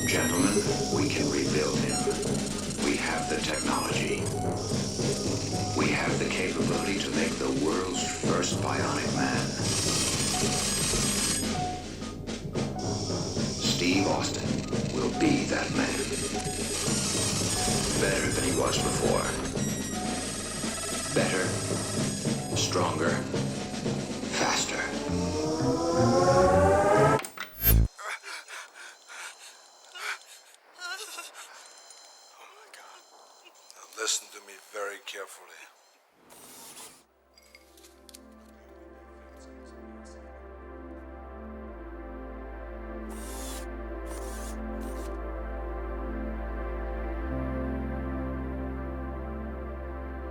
Gentlemen, we can rebuild him. We have the technology. We have the capability to make the world's first bionic man. Steve Austin will be that man. Better than he was before. Better, stronger, faster. Listen to me very carefully.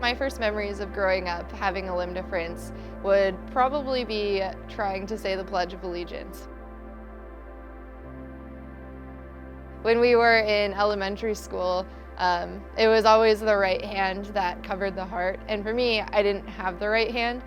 My first memories of growing up having a limb difference would probably be trying to say the Pledge of Allegiance. When we were in elementary school, it was always the right hand that covered the heart. And for me, I didn't have the right hand.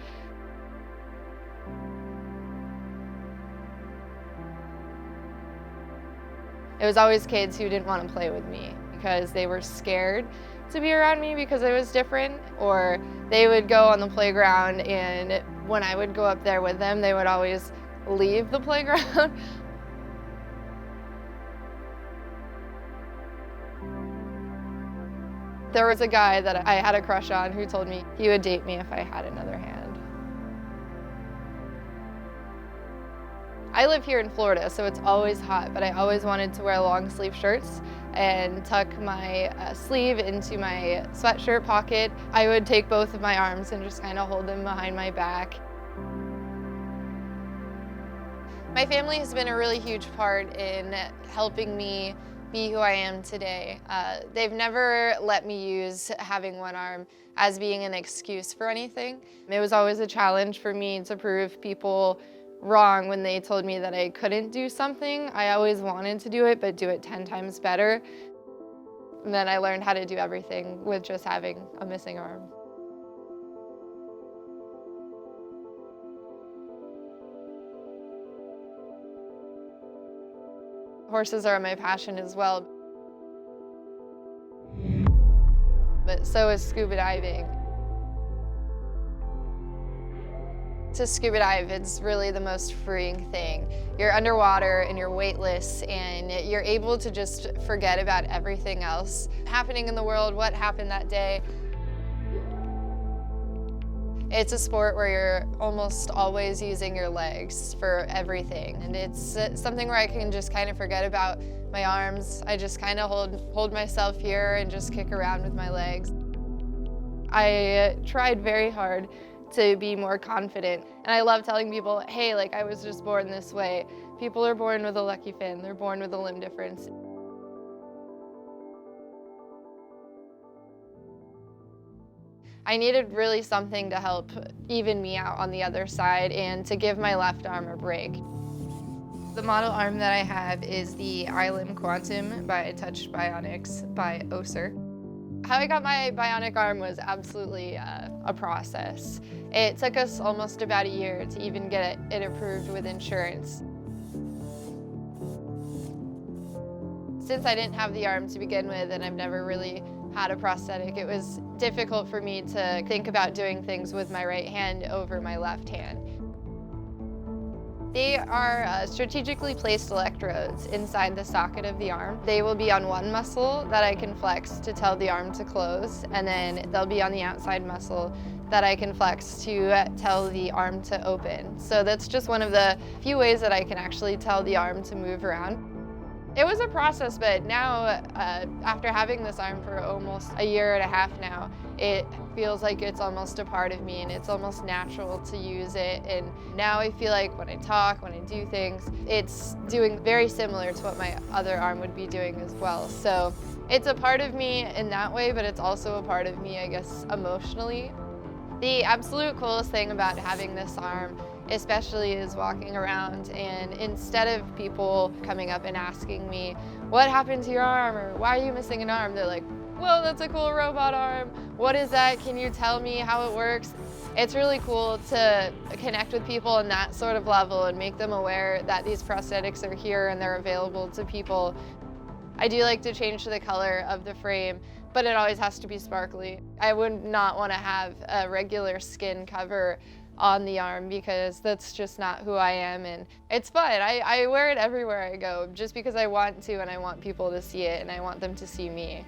It was always kids who didn't want to play with me because they were scared to be around me because I was different, or they would go on the playground and when I would go up there with them, they would always leave the playground. There was a guy that I had a crush on who told me he would date me if I had another hand. I live here in Florida, so it's always hot, but I always wanted to wear long sleeve shirts and tuck my sleeve into my sweatshirt pocket. I would take both of my arms and just kind of hold them behind my back. My family has been a really huge part in helping me be who I am today. They've never let me use having one arm as being an excuse for anything. It was always a challenge for me to prove people wrong when they told me that I couldn't do something. I always wanted to do it, but do it 10 times better. And then I learned how to do everything with just having a missing arm. Horses are my passion as well, but so is scuba diving. To scuba dive, it's really the most freeing thing. You're underwater and you're weightless and you're able to just forget about everything else happening in the world, what happened that day. It's a sport where you're almost always using your legs for everything. And it's something where I can just kind of forget about my arms. I just kind of hold myself here and just kick around with my legs. I tried very hard to be more confident. And I love telling people, hey, like I was just born this way. People are born with a lucky fin. They're born with a limb difference. I needed really something to help even me out on the other side and to give my left arm a break. The model arm that I have is the iLimb Quantum by Touched Bionics by Oser. How I got my bionic arm was absolutely a process. It took us almost about a year to even get it approved with insurance. Since I didn't have the arm to begin with and I've never really had a prosthetic, it was difficult for me to think about doing things with my right hand over my left hand. They are strategically placed electrodes inside the socket of the arm. They will be on one muscle that I can flex to tell the arm to close, and then they'll be on the outside muscle that I can flex to tell the arm to open. So that's just one of the few ways that I can actually tell the arm to move around. It was a process, but now, after having this arm for almost a year and a half now, it feels like it's almost a part of me and it's almost natural to use it. And now I feel like when I talk, when I do things, it's doing very similar to what my other arm would be doing as well. So it's a part of me in that way, but it's also a part of me, I guess, emotionally. The absolute coolest thing about having this arm especially is walking around, and instead of people coming up and asking me, what happened to your arm, or why are you missing an arm? They're like, whoa, that's a cool robot arm. What is that? Can you tell me how it works? It's really cool to connect with people on that sort of level and make them aware that these prosthetics are here and they're available to people. I do like to change the color of the frame, but it always has to be sparkly. I would not want to have a regular skin cover on the arm because that's just not who I am, and it's fun. I wear it everywhere I go just because I want to, and I want people to see it and I want them to see me.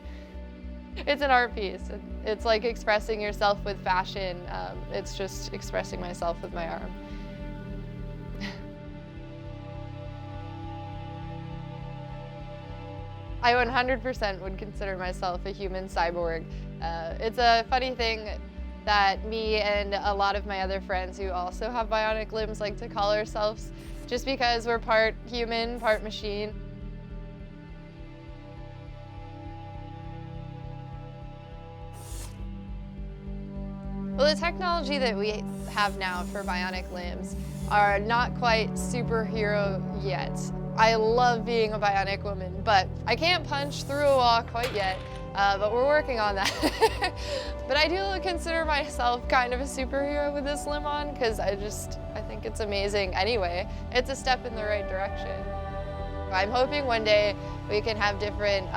It's an art piece. It's like expressing yourself with fashion. It's just expressing myself with my arm. I 100% would consider myself a human cyborg. It's a funny thing that me and a lot of my other friends who also have bionic limbs like to call ourselves, just because we're part human, part machine. Well, the technology that we have now for bionic limbs are not quite superhero yet. I love being a bionic woman, but I can't punch through a wall quite yet, but we're working on that. But I do consider myself kind of a superhero with this limb on, because I think it's amazing anyway. It's a step in the right direction. I'm hoping one day we can have different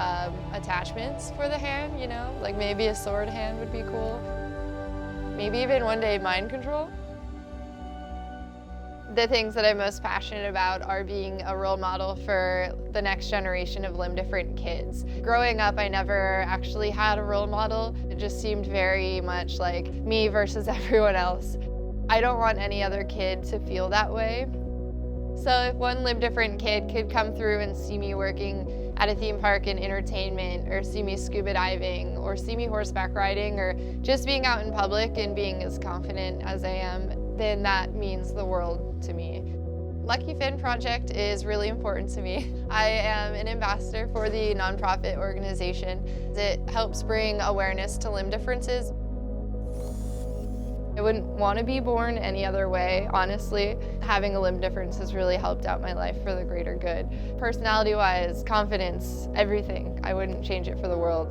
attachments for the hand, you know, like maybe a sword hand would be cool. Maybe even one day mind control. The things that I'm most passionate about are being a role model for the next generation of limb-different kids. Growing up, I never actually had a role model. It just seemed very much like me versus everyone else. I don't want any other kid to feel that way. So if one limb-different kid could come through and see me working at a theme park in entertainment, or see me scuba diving, or see me horseback riding, or just being out in public and being as confident as I am, then that means the world to me. Lucky Finn Project is really important to me. I am an ambassador for the nonprofit organization. It helps bring awareness to limb differences. I wouldn't want to be born any other way, honestly. Having a limb difference has really helped out my life for the greater good. Personality-wise, confidence, everything. I wouldn't change it for the world.